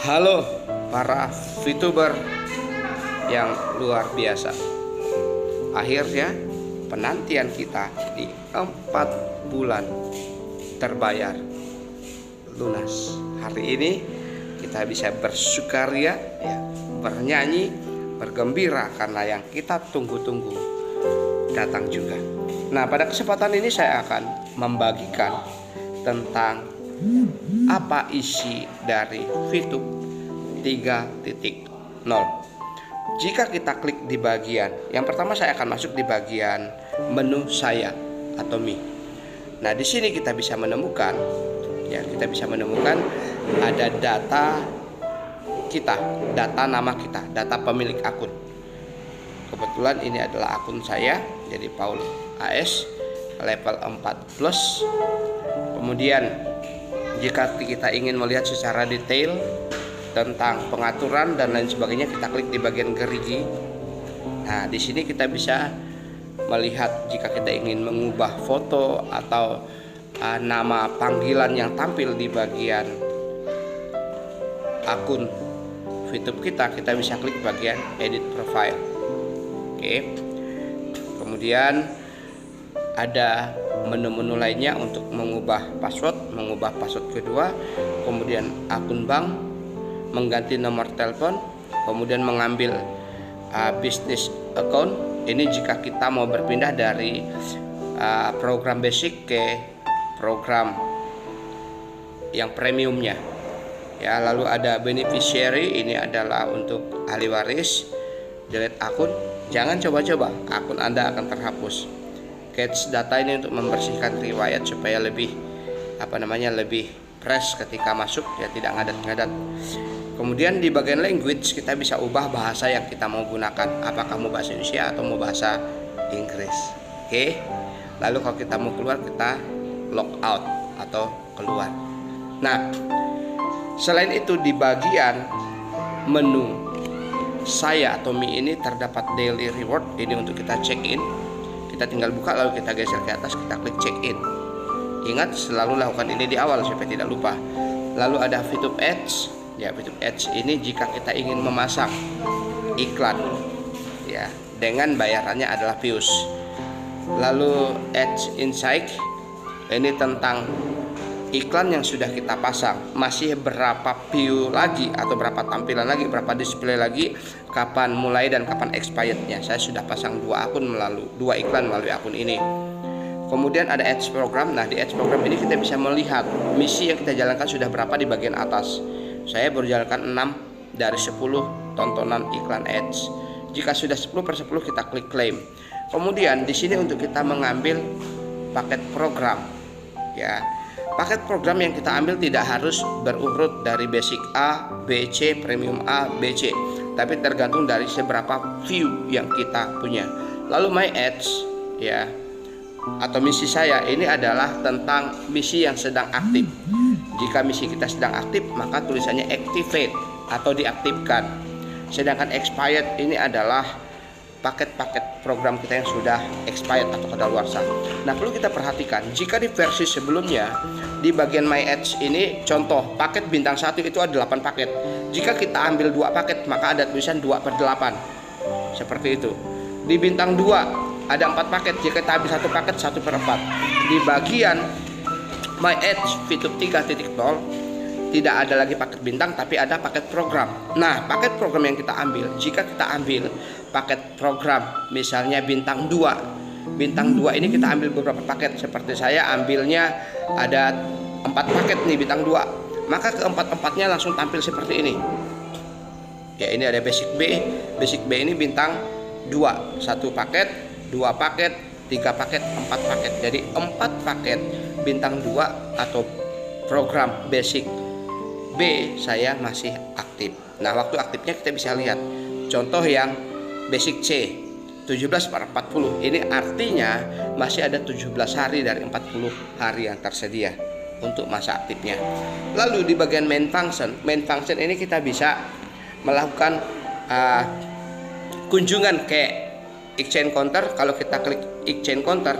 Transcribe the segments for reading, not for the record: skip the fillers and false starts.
Halo para VTuber yang luar biasa. Akhirnya penantian kita di 4 bulan terbayar lunas. Hari ini kita bisa bersukaria, bernyanyi, bergembira karena yang kita tunggu-tunggu datang juga. Nah, pada kesempatan ini saya akan membagikan tentang apa isi dari VTube 3.0. Jika kita klik di bagian yang pertama, saya akan masuk di bagian menu saya atau me. Nah, di sini kita bisa menemukan ada data kita, data nama kita, data pemilik akun. Kebetulan ini adalah akun saya, jadi Paul AS level 4 plus. Kemudian jika kita ingin melihat secara detail tentang pengaturan dan lain sebagainya, kita klik di bagian gerigi. Nah, di sini kita bisa melihat jika kita ingin mengubah foto atau nama panggilan yang tampil di bagian akun VTube kita bisa klik bagian edit profile. Oke. Kemudian ada menu-menu lainnya untuk mengubah password kedua, kemudian akun bank, mengganti nomor telepon, kemudian mengambil business account. Ini jika kita mau berpindah dari program basic ke program yang premiumnya. Ya, lalu ada beneficiary, ini adalah untuk ahli waris. Delete akun, jangan coba-coba, akun Anda akan terhapus. Cache data ini untuk membersihkan riwayat supaya lebih lebih fresh ketika masuk, ya tidak ngadat-ngadat. Kemudian di bagian language kita bisa ubah bahasa yang kita mau gunakan, apakah mau bahasa Indonesia atau mau bahasa Inggris. Oke. Lalu kalau kita mau keluar, kita log out atau keluar. Nah, selain itu di bagian menu saya atau me ini terdapat daily reward. Ini untuk kita check in. Kita tinggal buka lalu kita geser ke atas, kita klik check in. Ingat selalu lakukan ini di awal supaya tidak lupa. Lalu ada VTube Ads. Ya, VTube Ads ini jika kita ingin memasang iklan, ya, dengan bayarannya adalah views. Lalu Ads Insight ini tentang iklan yang sudah kita pasang, masih berapa view lagi atau berapa tampilan lagi, berapa display lagi, kapan mulai dan kapan expirednya. Saya sudah pasang 2 iklan melalui akun ini. Kemudian ada ads program. Nah, di ads program ini kita bisa melihat misi yang kita jalankan sudah berapa di bagian atas. Saya baru jalankan 6 dari 10 tontonan iklan ads. Jika sudah 10/10 kita klik claim. Kemudian di sini untuk kita mengambil paket program, ya. Paket program yang kita ambil tidak harus berurut dari basic A, B, C, premium A, B, C, tapi tergantung dari seberapa view yang kita punya. Lalu my ads, ya, atau misi saya ini adalah tentang misi yang sedang aktif. Jika misi kita sedang aktif, maka tulisannya activate atau diaktifkan. Sedangkan expired ini adalah paket-paket program kita yang sudah expired atau kadaluarsa. Nah, perlu kita perhatikan jika di versi sebelumnya di bagian my ads ini, contoh paket bintang 1 itu ada 8 paket. Jika kita ambil 2 paket, maka ada tulisan 2/8 seperti itu. Di bintang 2 ada 4 paket. Jika kita ambil 1 paket, 1/4. Di bagian my ads VTube 3.0 tidak ada lagi paket bintang, tapi ada paket program. Nah, paket program yang kita ambil, jika kita ambil paket program misalnya bintang 2. Bintang 2 ini kita ambil beberapa paket. Seperti saya ambilnya ada 4 paket nih bintang 2. Maka keempat-empatnya langsung tampil seperti ini. Ya, ini ada basic B. Basic B ini bintang 2. 1 paket, 2 paket, 3 paket, 4 paket. Jadi 4 paket bintang 2 atau program basic B saya masih aktif. Nah, waktu aktifnya kita bisa lihat. Contoh yang basic C 17/40. Ini artinya masih ada 17 hari dari 40 hari yang tersedia untuk masa aktifnya. Lalu di bagian main function ini kita bisa melakukan kunjungan ke exchange counter. Kalau kita klik exchange counter,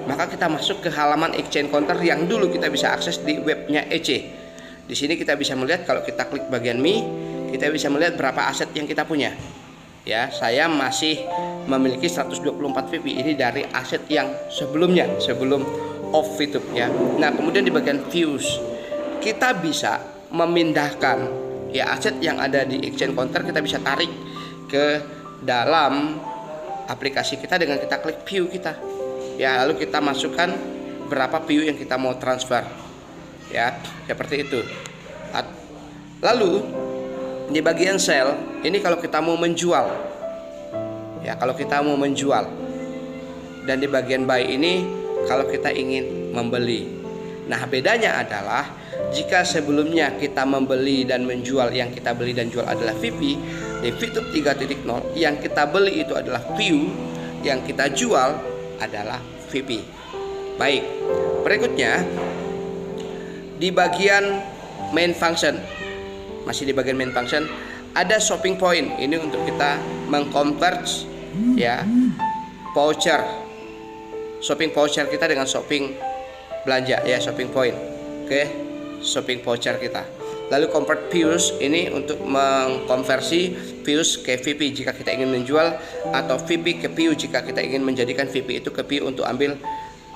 maka kita masuk ke halaman exchange counter yang dulu kita bisa akses di webnya EC. Di sini kita bisa melihat kalau kita klik bagian Mi, kita bisa melihat berapa aset yang kita punya. Ya, saya masih memiliki 124 VP ini dari aset yang sebelumnya, sebelum off VTube ya. Nah, kemudian di bagian views kita bisa memindahkan ya aset yang ada di exchange counter, kita bisa tarik ke dalam aplikasi kita dengan kita klik view kita. Ya, lalu kita masukkan berapa view yang kita mau transfer. Ya, seperti itu. Lalu di bagian sell ini kalau kita mau menjual, ya kalau kita mau menjual, dan di bagian buy ini kalau kita ingin membeli. Nah, bedanya adalah jika sebelumnya kita membeli dan menjual, yang kita beli dan jual adalah VP, di VTube 3.0 yang kita beli itu adalah view, yang kita jual adalah VP. Baik, berikutnya di bagian main function, masih di bagian main function ada shopping point. Ini untuk kita mengconverge ya voucher, shopping voucher kita dengan shopping belanja ya, shopping point ke shopping voucher kita. Lalu convert views ini untuk mengkonversi views ke VP jika kita ingin menjual, atau VP ke view jika kita ingin menjadikan VP itu ke view untuk ambil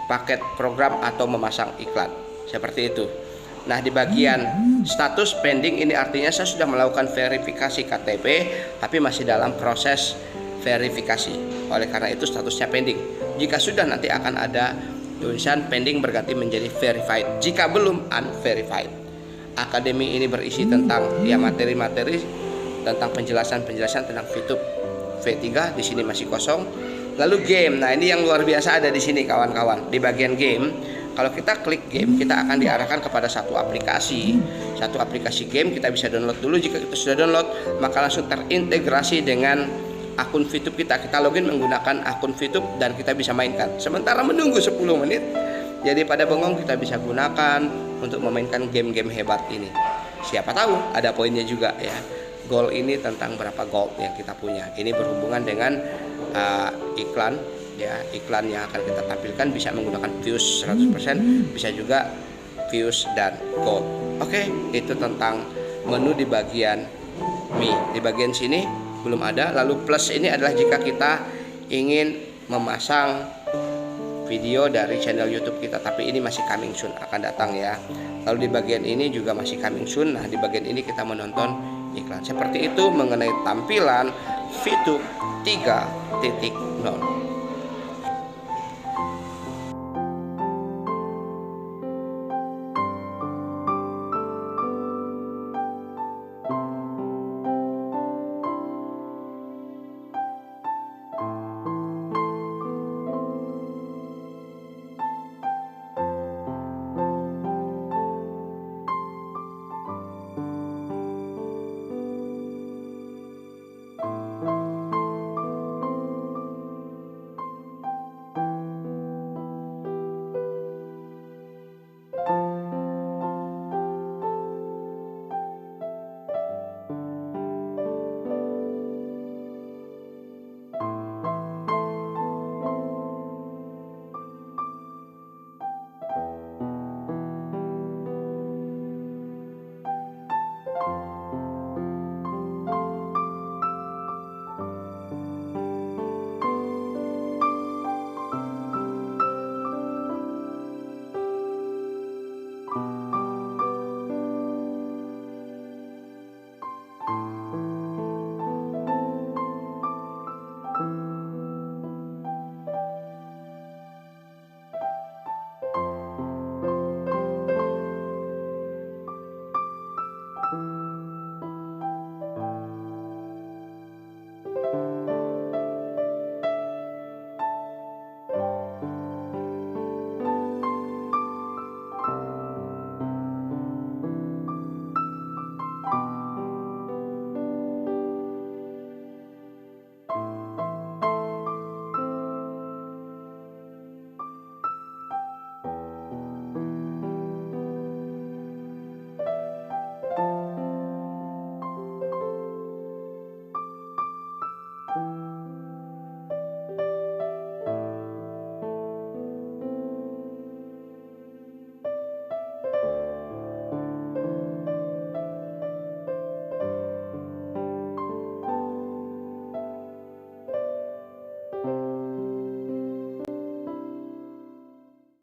paket program atau memasang iklan. Seperti itu. Nah, di bagian status pending ini artinya saya sudah melakukan verifikasi KTP tapi masih dalam proses verifikasi. Oleh karena itu statusnya pending. Jika sudah, nanti akan ada tulisan pending berganti menjadi verified. Jika belum, unverified. Akademi ini berisi tentang ya materi-materi tentang penjelasan-penjelasan tentang VTube V3. Di sini masih kosong. Lalu game. Nah, ini yang luar biasa ada di sini kawan-kawan. Di bagian game, kalau kita klik game, kita akan diarahkan kepada satu aplikasi game. Kita bisa download dulu. Jika kita sudah download, maka langsung terintegrasi dengan akun VTube kita. Kita login menggunakan akun VTube dan kita bisa mainkan. Sementara menunggu 10 menit, jadi pada bengong kita bisa gunakan untuk memainkan game-game hebat ini. Siapa tahu ada poinnya juga ya. Goal ini tentang berapa gold yang kita punya. Ini berhubungan dengan iklan. Ya, iklan yang akan kita tampilkan bisa menggunakan views 100%, bisa juga views dan gold. Oke, itu tentang menu di bagian Mi. Di bagian sini belum ada. Lalu plus ini adalah jika kita ingin memasang video dari channel YouTube kita, tapi ini masih coming soon, akan datang ya. Lalu di bagian ini juga masih coming soon. Nah, di bagian ini kita menonton iklan. Seperti itu mengenai tampilan VTube 3.0.